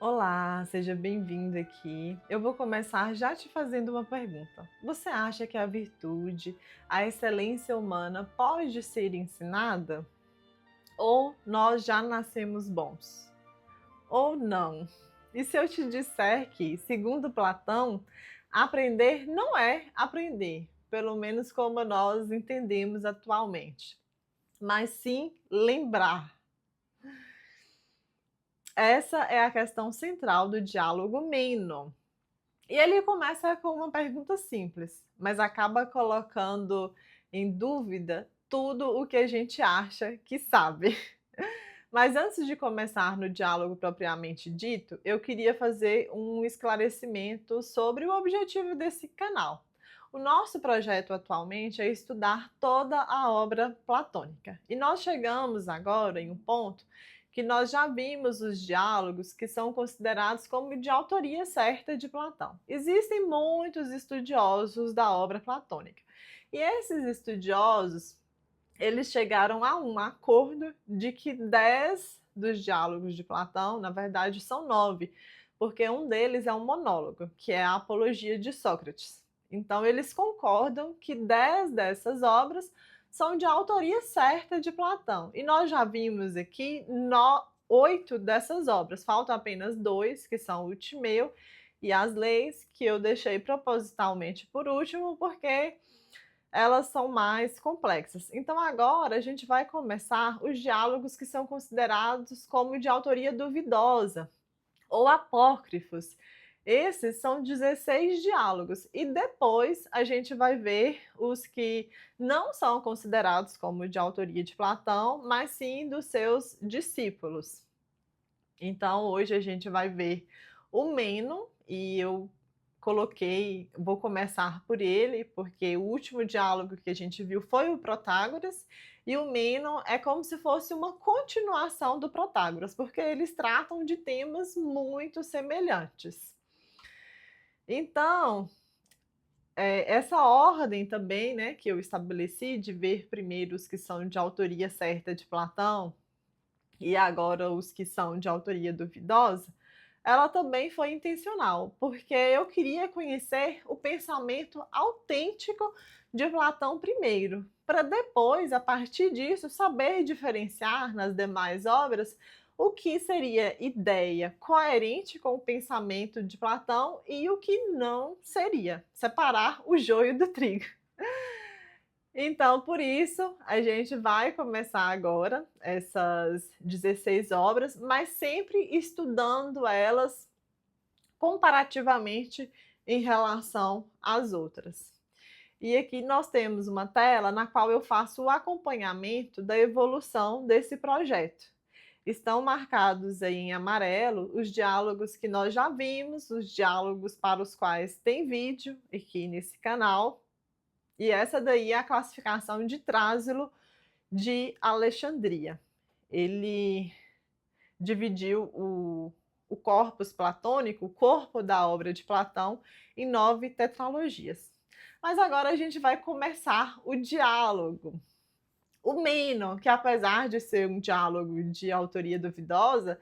Olá, seja bem-vindo aqui. Eu vou começar já te fazendo uma pergunta. Você acha que a virtude, a excelência humana pode ser ensinada? Ou nós já nascemos bons? Ou não? E se eu te disser que, segundo Platão, aprender não é aprender, pelo menos como nós entendemos atualmente, mas sim lembrar. Essa é a questão central do diálogo Meno. E ele começa com uma pergunta simples, mas acaba colocando em dúvida tudo o que a gente acha que sabe. Mas antes de começar no diálogo propriamente dito, eu queria fazer um esclarecimento sobre o objetivo desse canal. O nosso projeto atualmente é estudar toda a obra platônica. E nós chegamos agora em um ponto que nós já vimos os diálogos que são considerados como de autoria certa de Platão. Existem muitos estudiosos da obra platônica. E esses estudiosos eles chegaram a um acordo de que 10 dos diálogos de Platão, na verdade, são 9, porque um deles é um monólogo, que é a Apologia de Sócrates. Então, eles concordam que 10 dessas obras são de autoria certa de Platão. E nós já vimos aqui 8 dessas obras, faltam apenas 2, que são o Timeu e as Leis, que eu deixei propositalmente por último, porque elas são mais complexas. Então agora a gente vai começar os diálogos que são considerados como de autoria duvidosa ou apócrifos. Esses são 16 diálogos e depois a gente vai ver os que não são considerados como de autoria de Platão, mas sim dos seus discípulos. Então hoje a gente vai ver o Meno e eu vou começar por ele, porque o último diálogo que a gente viu foi o Protágoras, e o Meno é como se fosse uma continuação do Protágoras, porque eles tratam de temas muito semelhantes. Então, essa ordem também, né, que eu estabeleci de ver primeiro os que são de autoria certa de Platão e agora os que são de autoria duvidosa, ela também foi intencional, porque eu queria conhecer o pensamento autêntico de Platão primeiro, para depois, a partir disso, saber diferenciar nas demais obras o que seria ideia coerente com o pensamento de Platão e o que não seria, separar o joio do trigo. Então, por isso, a gente vai começar agora essas 16 obras, mas sempre estudando elas comparativamente em relação às outras. E aqui nós temos uma tela na qual eu faço o acompanhamento da evolução desse projeto. Estão marcados aí em amarelo os diálogos que nós já vimos, os diálogos para os quais tem vídeo aqui nesse canal. E essa daí é a classificação de Trásilo de Alexandria. Ele dividiu o corpus platônico, o corpo da obra de Platão, em 9 tetralogias. Mas agora a gente vai começar o diálogo. O Meno, que apesar de ser um diálogo de autoria duvidosa,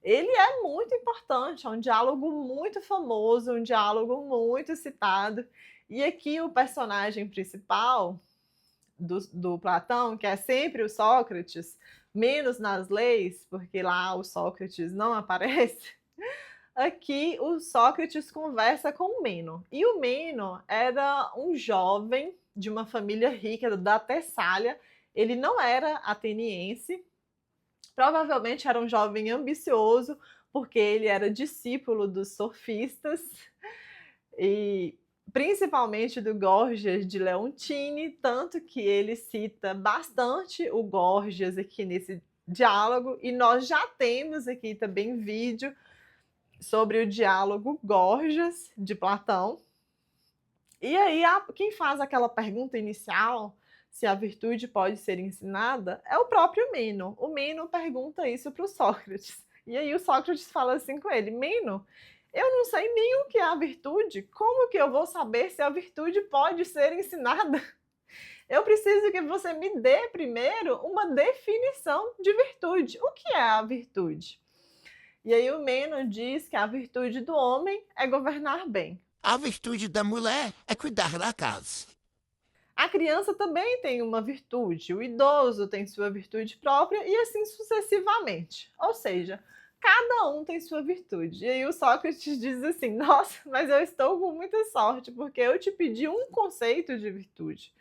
ele é muito importante, é um diálogo muito famoso, um diálogo muito citado. E aqui o personagem principal do Platão, que é sempre o Sócrates, menos nas leis, porque lá o Sócrates não aparece. Aqui o Sócrates conversa com o Meno. E o Meno era um jovem de uma família rica da Tessália. Ele não era ateniense, provavelmente era um jovem ambicioso, porque ele era discípulo dos sofistas e principalmente do Gorgias de Leontini, tanto que ele cita bastante o Gorgias aqui nesse diálogo, e nós já temos aqui também vídeo sobre o diálogo Gorgias de Platão. E aí, quem faz aquela pergunta inicial, se a virtude pode ser ensinada, é o próprio Meno. O Meno pergunta isso para o Sócrates. E aí o Sócrates fala assim com ele: Meno, eu não sei nem o que é a virtude, como que eu vou saber se a virtude pode ser ensinada? Eu preciso que você me dê primeiro uma definição de virtude. O que é a virtude? E aí o Meno diz que a virtude do homem é governar bem. A virtude da mulher é cuidar da casa. A criança também tem uma virtude, o idoso tem sua virtude própria e assim sucessivamente. Ou seja, cada um tem sua virtude. E aí o Sócrates diz assim: Nossa, mas eu estou com muita sorte, porque eu te pedi um conceito de virtude.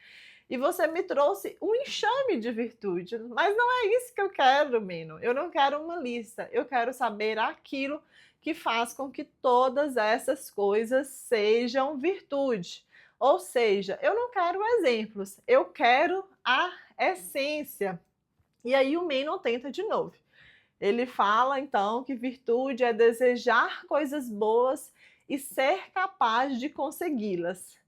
E você me trouxe um enxame de virtude. Mas não é isso que eu quero, Meno. Eu não quero uma lista. Eu quero saber aquilo que faz com que todas essas coisas sejam virtude. Ou seja, eu não quero exemplos, eu quero a essência. E aí o Meno tenta de novo. Ele fala então que virtude é desejar coisas boas e ser capaz de consegui-las.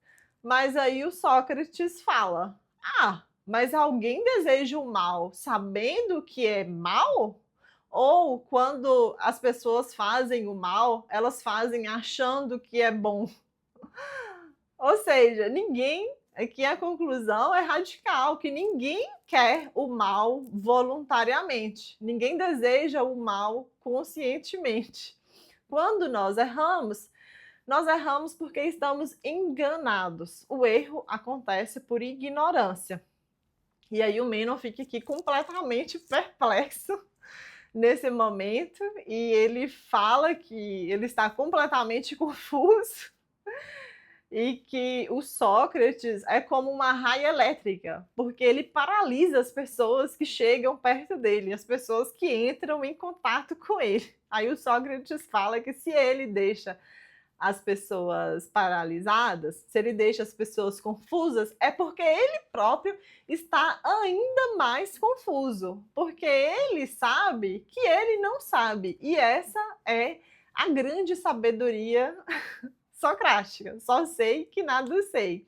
Mas aí o Sócrates fala: Ah, mas alguém deseja o mal sabendo que é mal? Ou quando as pessoas fazem o mal, elas fazem achando que é bom? Ou seja, ninguém, aqui a conclusão é radical, que ninguém quer o mal voluntariamente. Ninguém deseja o mal conscientemente. Quando nós erramos porque estamos enganados. O erro acontece por ignorância. E aí o Meno fica aqui completamente perplexo nesse momento e ele fala que ele está completamente confuso e que o Sócrates é como uma raia elétrica, porque ele paralisa as pessoas que chegam perto dele, as pessoas que entram em contato com ele. Aí o Sócrates fala que se ele deixa as pessoas paralisadas, se ele deixa as pessoas confusas, é porque ele próprio está ainda mais confuso, porque ele sabe que ele não sabe, e essa é a grande sabedoria socrática. Só sei que nada sei.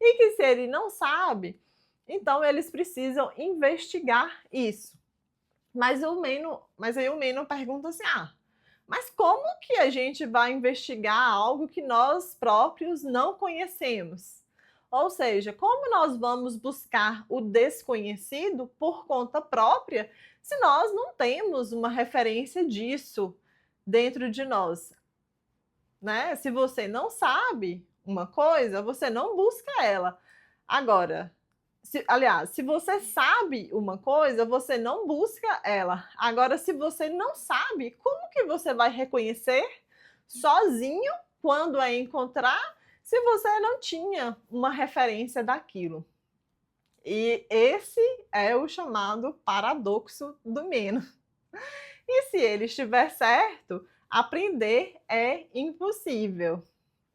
E que se ele não sabe, então eles precisam investigar isso. Mas aí o Meno pergunta assim: "Ah, mas como que a gente vai investigar algo que nós próprios não conhecemos? Ou seja, como nós vamos buscar o desconhecido por conta própria se nós não temos uma referência disso dentro de nós, né? Se você não sabe uma coisa, você não busca ela. Agora, aliás, se você sabe uma coisa, você não busca ela. Agora, se você não sabe, como que você vai reconhecer sozinho quando a encontrar, se você não tinha uma referência daquilo? E esse é o chamado paradoxo do Meno. E se ele estiver certo, aprender é impossível.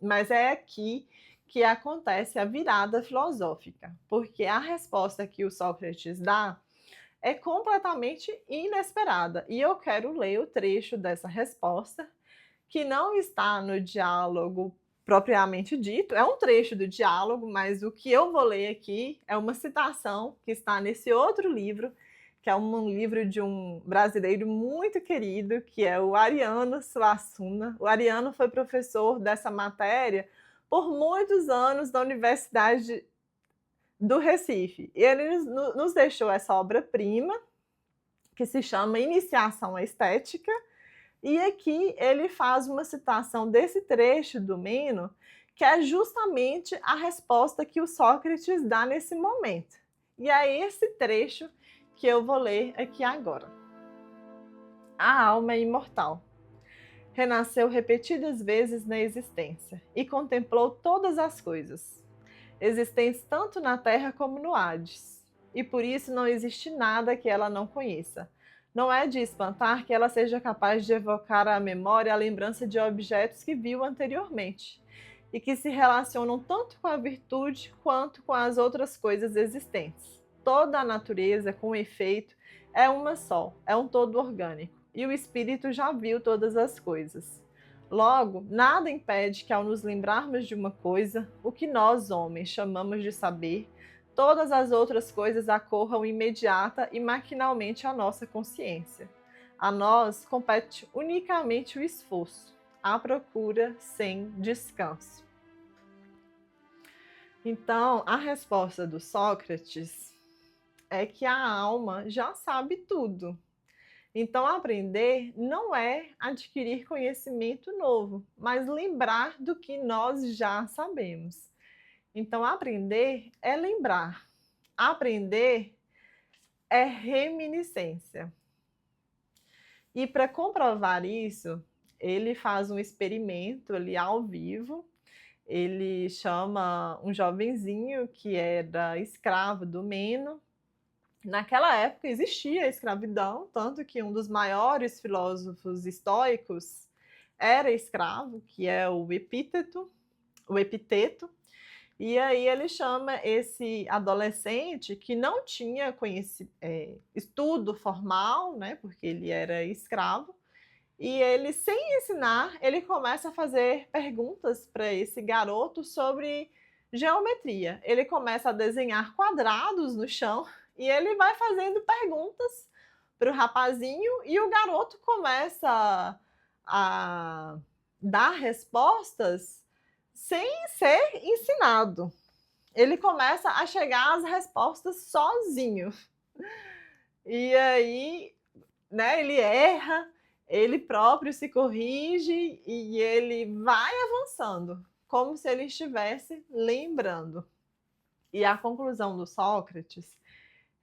Mas é aqui que acontece a virada filosófica, porque a resposta que o Sócrates dá é completamente inesperada. E eu quero ler o trecho dessa resposta, que não está no diálogo propriamente dito, é um trecho do diálogo, mas o que eu vou ler aqui é uma citação que está nesse outro livro, que é um livro de um brasileiro muito querido, que é o Ariano Suassuna. O Ariano foi professor dessa matéria por muitos anos na Universidade do Recife. E ele nos deixou essa obra-prima, que se chama Iniciação à Estética, e aqui ele faz uma citação desse trecho do Meno, que é justamente a resposta que o Sócrates dá nesse momento. E é esse trecho que eu vou ler aqui agora. A alma é imortal. Renasceu repetidas vezes na existência e contemplou todas as coisas, existentes tanto na terra como no Hades. E por isso não existe nada que ela não conheça. Não é de espantar que ela seja capaz de evocar à memória a lembrança de objetos que viu anteriormente e que se relacionam tanto com a virtude quanto com as outras coisas existentes. Toda a natureza, com efeito, é uma só, é um todo orgânico, e o espírito já viu todas as coisas. Logo, nada impede que, ao nos lembrarmos de uma coisa, o que nós, homens, chamamos de saber, todas as outras coisas acorram imediata e maquinalmente à nossa consciência. A nós compete unicamente o esforço, a procura sem descanso. Então, a resposta do Sócrates é que a alma já sabe tudo. Então, aprender não é adquirir conhecimento novo, mas lembrar do que nós já sabemos. Então, aprender é lembrar. Aprender é reminiscência. E para comprovar isso, ele faz um experimento ali ao vivo. Ele chama um jovenzinho que era escravo do Meno. Naquela época existia a escravidão, tanto que um dos maiores filósofos estoicos era escravo, que é o Epiteto. E aí ele chama esse adolescente que não tinha estudo formal, né, porque ele era escravo, e ele, sem ensinar, ele começa a fazer perguntas para esse garoto sobre geometria. Ele começa a desenhar quadrados no chão e ele vai fazendo perguntas para o rapazinho e o garoto começa a dar respostas sem ser ensinado. Ele começa a chegar às respostas sozinho. E aí, né, ele erra, ele próprio se corrige e ele vai avançando, como se ele estivesse lembrando. E a conclusão do Sócrates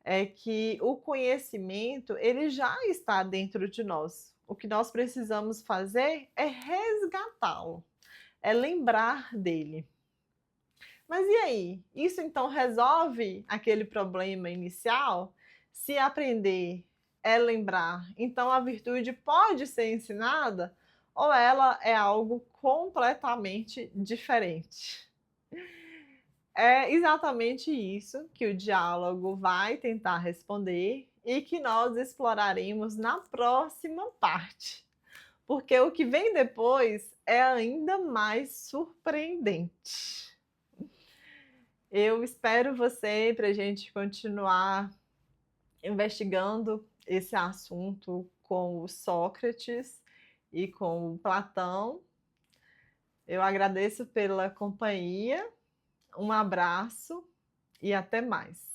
é que o conhecimento, ele já está dentro de nós. O que nós precisamos fazer é resgatá-lo, é lembrar dele. Mas e aí? Isso então resolve aquele problema inicial? Se aprender é lembrar, então a virtude pode ser ensinada ou ela é algo completamente diferente? É exatamente isso que o diálogo vai tentar responder e que nós exploraremos na próxima parte, porque o que vem depois é ainda mais surpreendente. Eu espero você para a gente continuar investigando esse assunto com o Sócrates e com o Platão. Eu agradeço pela companhia, um abraço e até mais.